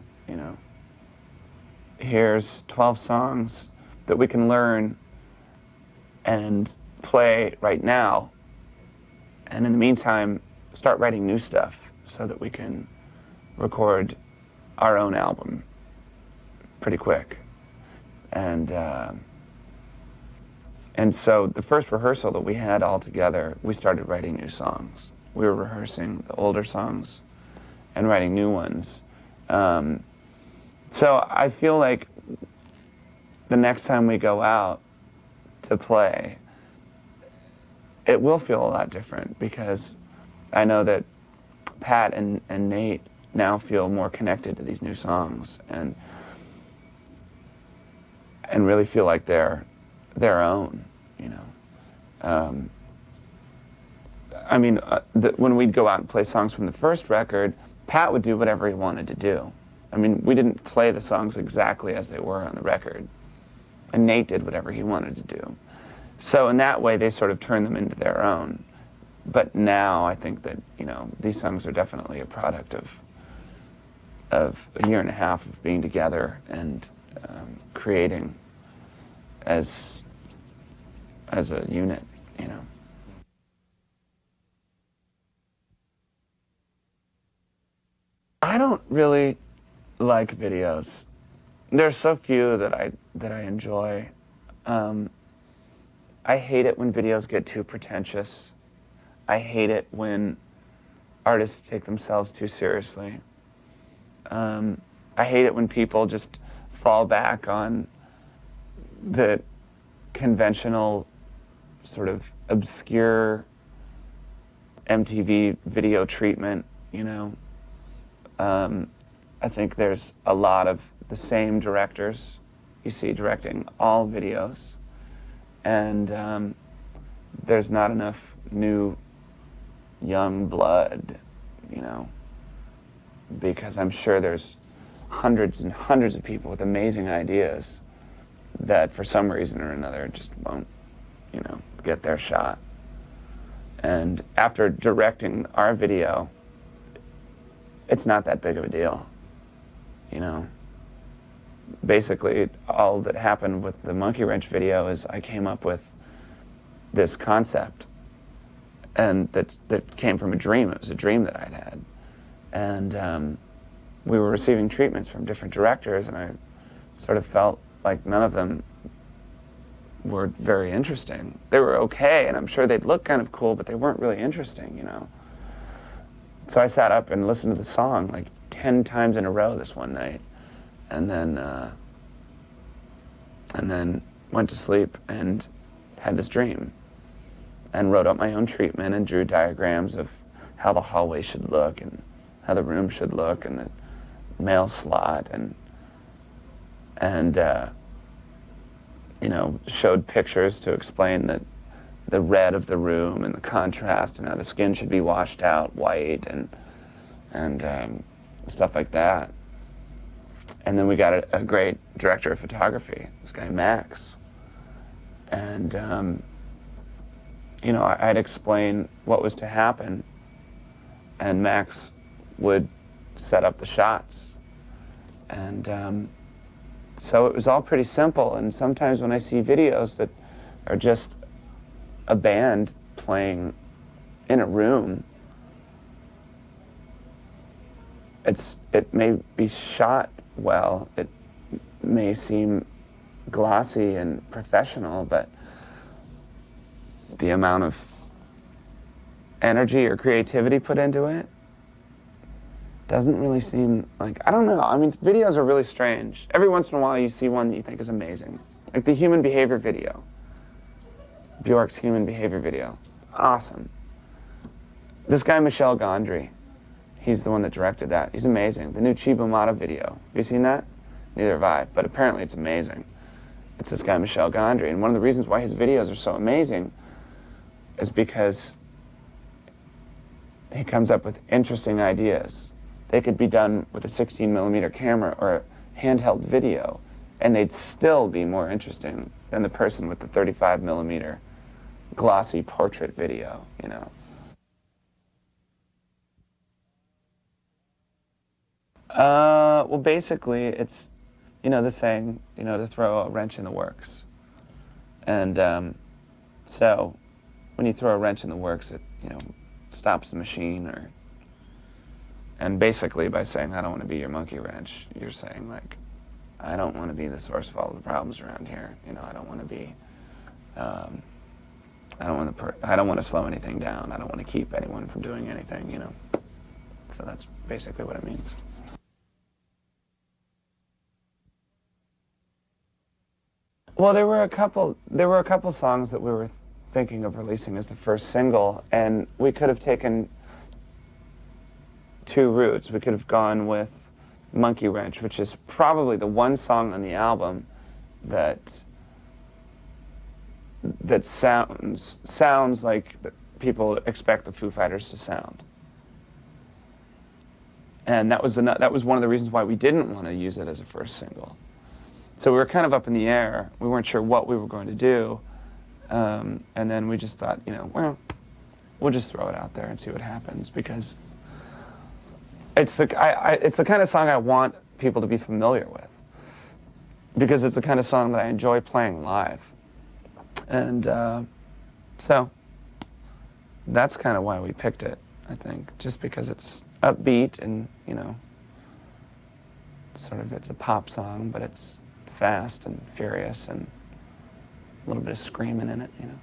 Here's 12 songs that we can learn and play right now. And in the meantime, start writing new stuff so that we can record our own album pretty quick. And so the first rehearsal that we had all together, we started writing new songs. We were rehearsing the older songs and writing new ones. So I feel like the next time we go out to play, it will feel a lot different because I know that Pat and Nate now feel more connected to these new songs and really feel like they're their own, when we'd go out and play songs from the first record, Pat would do whatever he wanted to do. We didn't play the songs exactly as they were on the record. And Nate did whatever he wanted to do. So in that way, they sort of turned them into their own. But now I think that, these songs are definitely a product of a year and a half of being together and creating as a unit, I don't really like videos. There's so few that I enjoy. I hate it when videos get too pretentious. I hate it when artists take themselves too seriously. I I hate it when people just fall back on the conventional sort of obscure MTV video treatment, you know. I think there's a lot of the same directors you see directing all videos, and there's not enough new young blood, you know, because I'm sure there's hundreds and hundreds of people with amazing ideas that for some reason or another just won't, you know, get their shot. And after directing our video, it's not that big of a deal, you know. Basically, all that happened with the Monkey Wrench video is I came up with this concept, and that came from a dream. It was a dream that I'd had. And we were receiving treatments from different directors, and I sort of felt like none of them were very interesting. They were okay, and I'm sure they'd look kind of cool, but they weren't really interesting, you know. So I sat up and listened to the song like 10 times in a row this one night, and then went to sleep and had this dream, and wrote up my own treatment and drew diagrams of how the hallway should look and how the room should look and the mail slot, and you know, showed pictures to explain the red of the room and the contrast and how the skin should be washed out white and stuff like that. And then we got a great director of photography, this guy Max. And you know, I'd explain what was to happen, and Max would set up the shots. And so it was all pretty simple. And sometimes when I see videos that are just a band playing in a room, it may be shot well, it may seem glossy and professional, but the amount of energy or creativity put into it doesn't really seem like, I don't know. I mean, videos are really strange. Every once in a while you see one that you think is amazing. Like the human behavior video. Bjork's human behavior video. Awesome. This guy, Michel Gondry, he's the one that directed that. He's amazing. The new Chiba Mata video. Have you seen that? Neither have I, but apparently it's amazing. It's this guy, Michel Gondry. And one of the reasons why his videos are so amazing is because he comes up with interesting ideas. They could be done with a 16mm camera or a handheld video, and they'd still be more interesting than the person with the 35mm glossy portrait video, you know. Well, basically, it's, you know, the saying, you know, to throw a wrench in the works. And so when you throw a wrench in the works, it, you know, stops the machine, and basically by saying, I don't want to be your monkey wrench, you're saying, like, I don't want to be the source of all the problems around here. You know, I don't want to be, I don't want to slow anything down. I don't want to keep anyone from doing anything, you know. So that's basically what it means. Well, there were a couple songs that we were thinking of releasing as the first single, and we could have taken two routes. We could have gone with Monkey Wrench, which is probably the one song on the album that sounds like people expect the Foo Fighters to sound. And that was one of the reasons why we didn't want to use it as a first single. So we were kind of up in the air. We weren't sure what we were going to do. And then we just thought, you know, well, we'll just throw it out there and see what happens, because it's the kind of song I want people to be familiar with, because it's the kind of song that I enjoy playing live. And so that's kind of why we picked it, I think, just because it's upbeat and, you know, sort of, it's a pop song, but it's fast and furious and a little bit of screaming in it, you know.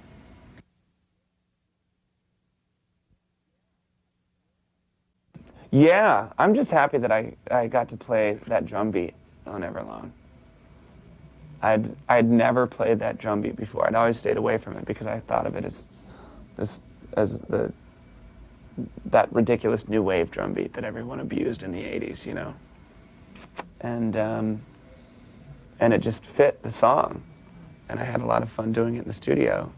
Yeah, I'm just happy that I got to play that drum beat on Everlong. I'd never played that drum beat before. I'd always stayed away from it because I thought of it as as that ridiculous new wave drum beat that everyone abused in the '80s, you know. And it just fit the song, and I had a lot of fun doing it in the studio,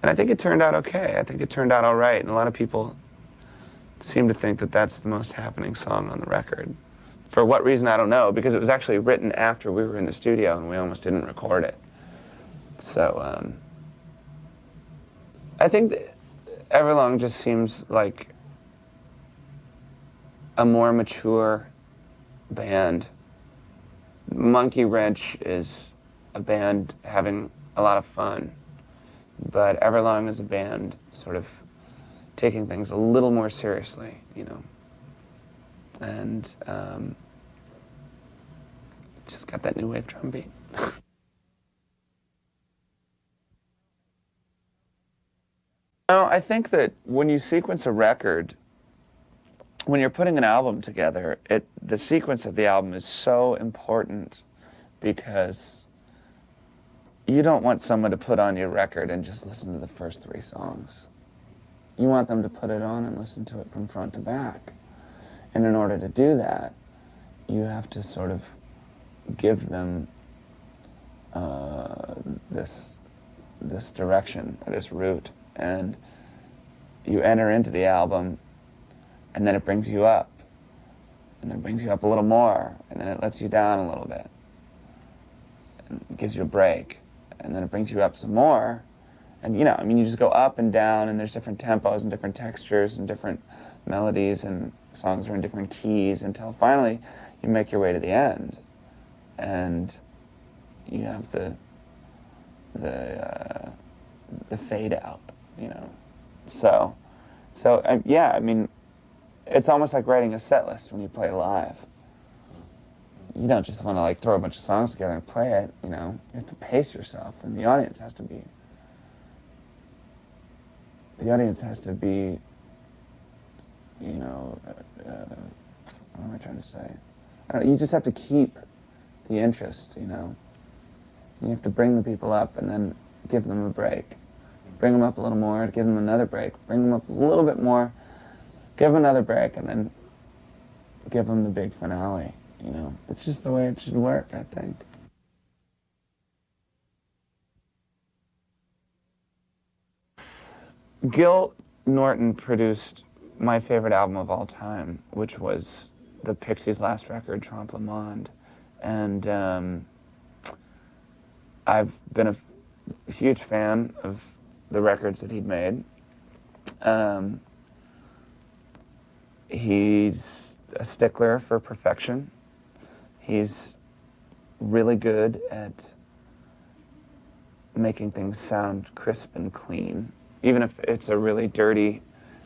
and I think it turned out okay. I think it turned out all right, and a lot of people seem to think that that's the most happening song on the record. For what reason, I don't know, because it was actually written after we were in the studio and we almost didn't record it. So I think that Everlong just seems like a more mature band. Monkey Wrench is a band having a lot of fun, but Everlong is a band sort of taking things a little more seriously, you know. And just got that new wave drum beat. No, I think that when you sequence a record, when you're putting an album together, the sequence of the album is so important because you don't want someone to put on your record and just listen to the first 3 songs. You want them to put it on and listen to it from front to back. And in order to do that, you have to sort of give them this direction, or this route. And you enter into the album, and then it brings you up. And then it brings you up a little more, and then it lets you down a little bit. And it gives you a break. And then it brings you up some more. And, you know, I mean, you just go up and down, and there's different tempos and different textures and different melodies, and songs are in different keys until finally you make your way to the end. And you have the fade out, you know. So yeah, I mean, it's almost like writing a set list when you play live. You don't just want to like throw a bunch of songs together and play it, you know. You have to pace yourself, and the audience has to be, you know, what am I trying to say? I don't know, you just have to keep the interest, you know. You have to bring the people up and then give them a break. Bring them up a little more, give them another break. Bring them up a little bit more, give them another break, and then give them the big finale, you know. That's just the way it should work, I think. Gil Norton produced my favorite album of all time, which was the Pixies' last record, Trompe le Monde. And I've been a huge fan of the records that he'd made. He's a stickler for perfection. He's really good at making things sound crisp and clean. Even if it's a really dirty,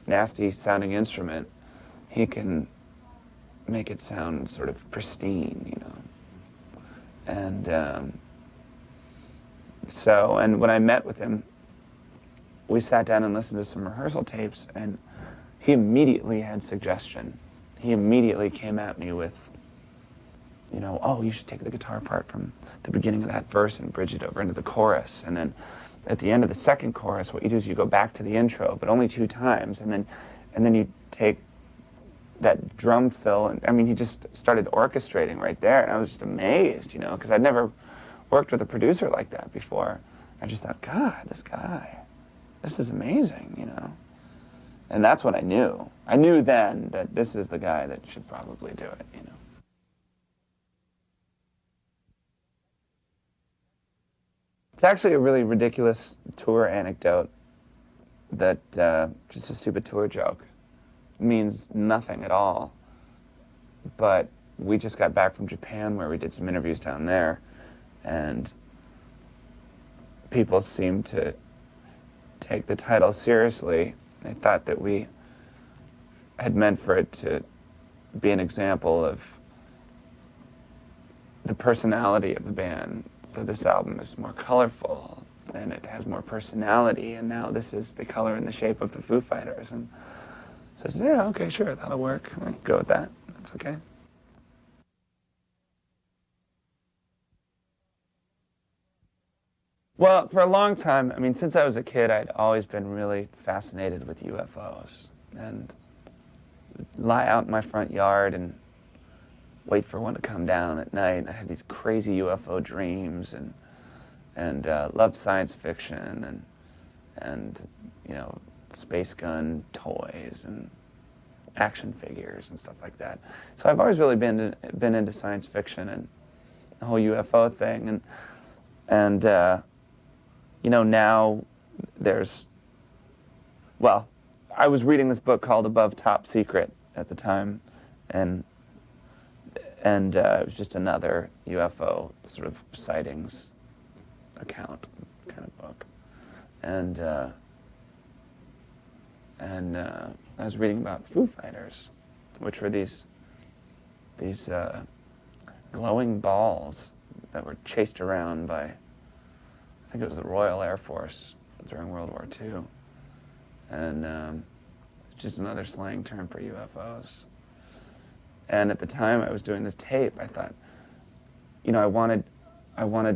nasty sounding instrument, he can make it sound sort of pristine, you know. And and when I met with him, we sat down and listened to some rehearsal tapes, and he immediately had suggestion. He immediately came at me with, you know, oh, you should take the guitar part from the beginning of that verse and bridge it over into the chorus. And then at the end of the second chorus, what you do is you go back to the intro, but only 2 times, and then you take that drum fill, and I mean, he just started orchestrating right there, and I was just amazed, you know, because I'd never worked with a producer like that before. I just thought, God, this is amazing, you know. And that's what I knew. I knew then that this is the guy that should probably do it, you know. It's actually a really ridiculous tour anecdote that, just a stupid tour joke. It means nothing at all. But we just got back from Japan where we did some interviews down there, and people seemed to take the title seriously. They thought that we had meant for it to be an example of the personality of the band. So this album is more colorful, and it has more personality, and now this is the color and the shape of the Foo Fighters. And So I said, yeah, okay, sure, that'll work. I'll go with that. That's okay. Well, for a long time, I mean, since I was a kid, I'd always been really fascinated with UFOs and lie out in my front yard and wait for one to come down at night. I had these crazy UFO dreams and loved science fiction and you know, space gun toys and action figures and stuff like that. So I've always really been into science fiction and the whole UFO thing and you know, now there's, well, I was reading this book called Above Top Secret at the time, and it was just another UFO sort of sightings account kind of book, and I was reading about Foo Fighters, which were these glowing balls that were chased around by, I think it was the Royal Air Force during World War II. And just another slang term for UFOs. And at the time I was doing this tape, I thought, you know, I wanted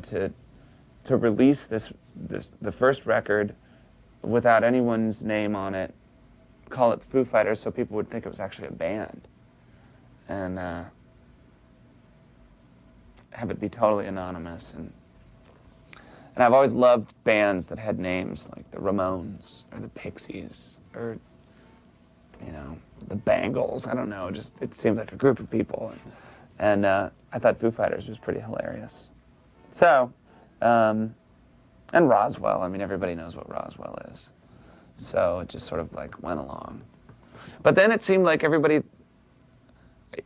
to release the first record without anyone's name on it, call it Foo Fighters so people would think it was actually a band. And have it be totally anonymous. And I've always loved bands that had names like the Ramones or the Pixies or, you know, the Bangles. I don't know, just it seemed like a group of people. And I thought Foo Fighters was pretty hilarious. So, and Roswell, I mean, everybody knows what Roswell is. So it just sort of like went along. But then it seemed like everybody,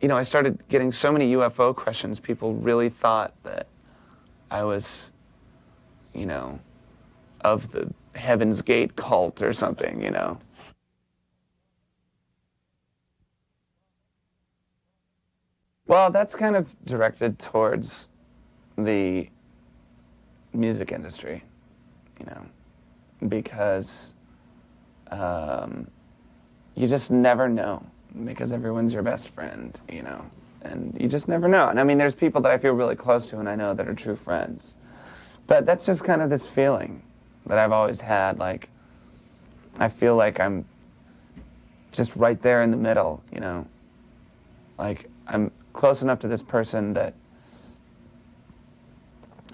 you know, I started getting so many UFO questions, people really thought that I was, you know, of the Heaven's Gate cult or something, you know. Well, that's kind of directed towards the music industry, you know, because you just never know, because everyone's your best friend, you know, and you just never know. And I mean, there's people that I feel really close to and I know that are true friends. But that's just kind of this feeling that I've always had, like, I feel like I'm just right there in the middle, you know. Like, I'm close enough to this person that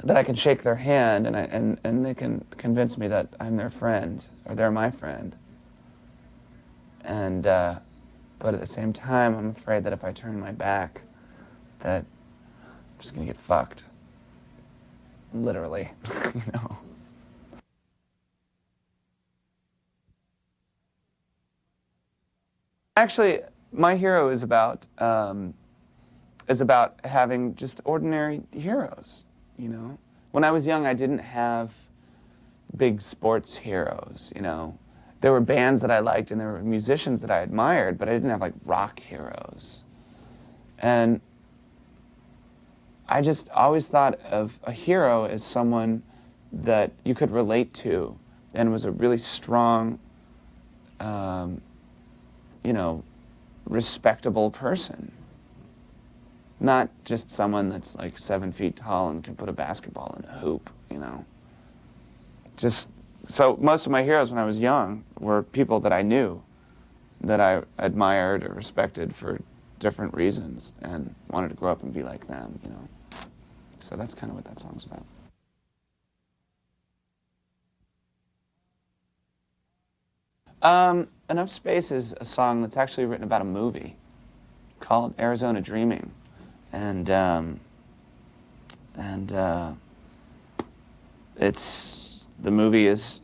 I can shake their hand and they can convince me that I'm their friend, or they're my friend. And, but at the same time, I'm afraid that if I turn my back, that I'm just gonna get fucked. Literally, you know. Actually, my hero is about having just ordinary heroes, you know. When I was young, I didn't have big sports heroes, you know. There were bands that I liked and there were musicians that I admired, but I didn't have like rock heroes. And I just always thought of a hero as someone that you could relate to and was a really strong, you know, respectable person. Not just someone that's like 7 feet tall and can put a basketball in a hoop, you know. Just, so most of my heroes when I was young were people that I knew, that I admired or respected for different reasons and wanted to grow up and be like them, you know. So that's kind of what that song's about. Enough Space is a song that's actually written about a movie called Arizona Dreaming. And it's, the movie is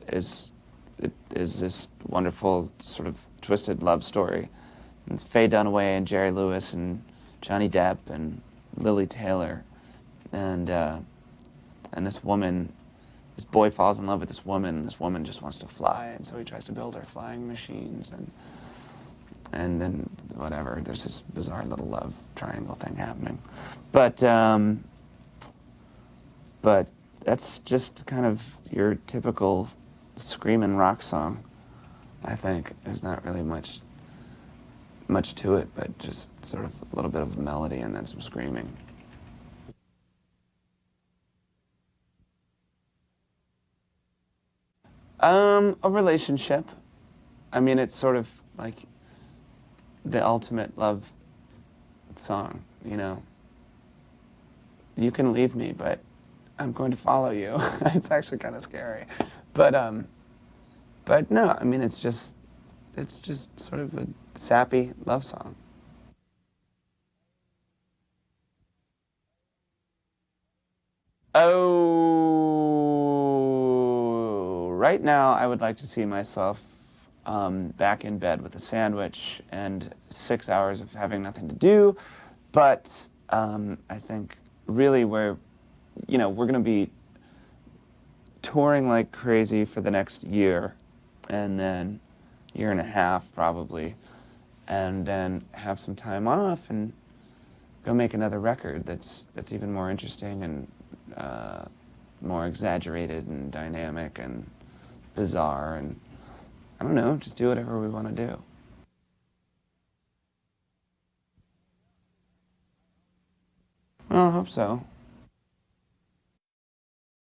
this wonderful sort of twisted love story. And it's Faye Dunaway and Jerry Lewis and Johnny Depp and Lily Taylor. And this woman, this boy falls in love with this woman, and this woman just wants to fly, and so he tries to build her flying machines, and then whatever, there's this bizarre little love triangle thing happening. But that's just kind of your typical screaming rock song, I think. There's not really much much to it, but just sort of a little bit of melody and then some screaming. A relationship. I mean, it's sort of like the ultimate love song, you know. You can leave me, but I'm going to follow you. It's actually kind of scary, but but no, I mean, it's just sort of a sappy love song. Oh, right now I would like to see myself back in bed with a sandwich and 6 hours of having nothing to do. But I think really we're going to be touring like crazy for the next year, and then year and a half probably, and then have some time off and go make another record that's even more interesting and more exaggerated and dynamic and bizarre, and I don't know, just do whatever we want to do. Well, I hope so.